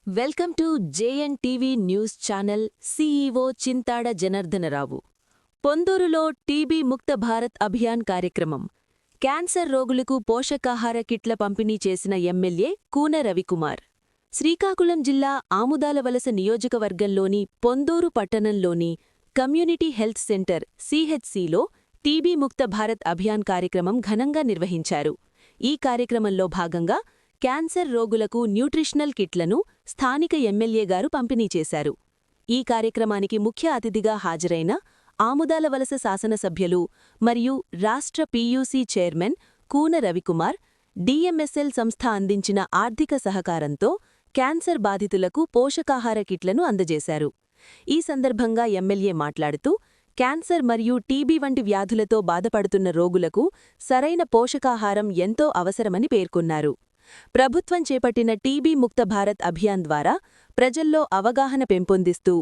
Welcome to JNTV news channel. CEO Chintada Janardhanarao. పొందూరులో TB Mukt Bharat Abhiyan కార్యక్రమం. Cancer రోగులకు పోషకాహార కిట్ల పంపిణీ చేసిన ఎమ్మెల్యే కూన రవికుమార్. శ్రీకాకుళం జిల్లా ఆముదాలవలస నియోజకవర్గంలోని పొందూరు పట్టణంలోని community health centre సిహెచ్సిలో TB Mukt Bharat Abhiyan కార్యక్రమం ఘనంగా నిర్వహించారు. ఈ కార్యక్రమంలో భాగంగా క్యాన్సర్ రోగులకు న్యూట్రిషనల్ కిట్లను స్థానిక ఎమ్మెల్యే గారు పంపిణీ చేశారు. ఈ కార్యక్రమానికి ముఖ్య అతిథిగా హాజరైన ఆముదాలవలస శాసనసభ్యులు మరియు రాష్ట్ర పీయూసీ చైర్మన్ కూన రవికుమార్, డీఎంఎస్ఎల్ సంస్థ అందించిన ఆర్థిక సహకారంతో క్యాన్సర్ బాధితులకు పోషకాహార కిట్లను అందజేశారు. ఈ సందర్భంగా ఎమ్మెల్యే మాట్లాడుతూ, క్యాన్సర్ మరియు టీబీ వంటి వ్యాధులతో బాధపడుతున్న రోగులకు సరైన పోషకాహారం ఎంతో అవసరమని పేర్కొన్నారు. ప్రభుత్వం చేపట్టిన టీబీ ముక్త భారత్ అభియాన్ ద్వారా ప్రజల్లో అవగాహన పెంపొందిస్తూ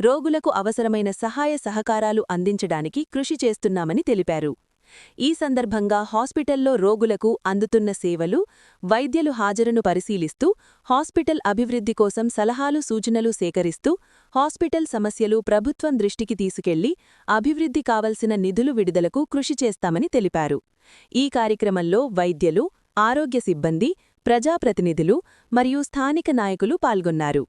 రోగులకు అవసరమైన సహాయ సహకారాలు అందించడానికి కృషి చేస్తున్నామని తెలిపారు. ఈ సందర్భంగా హాస్పిటల్లో రోగులకు అందుతున్న సేవలు, వైద్యులు హాజరును పరిశీలిస్తూ హాస్పిటల్ అభివృద్ధి కోసం సలహాలు సూచనలు సేకరిస్తూ హాస్పిటల్ సమస్యలు ప్రభుత్వం దృష్టికి తీసుకెళ్లి అభివృద్ధి కావలసిన నిధులు విడుదలకు కృషి చేస్తామని తెలిపారు. ఈ కార్యక్రమంలో వైద్యులు, ఆరోగ్య సిబ్బంది, ప్రజాప్రతినిధులు మరియు స్థానిక నాయకులు పాల్గొన్నారు.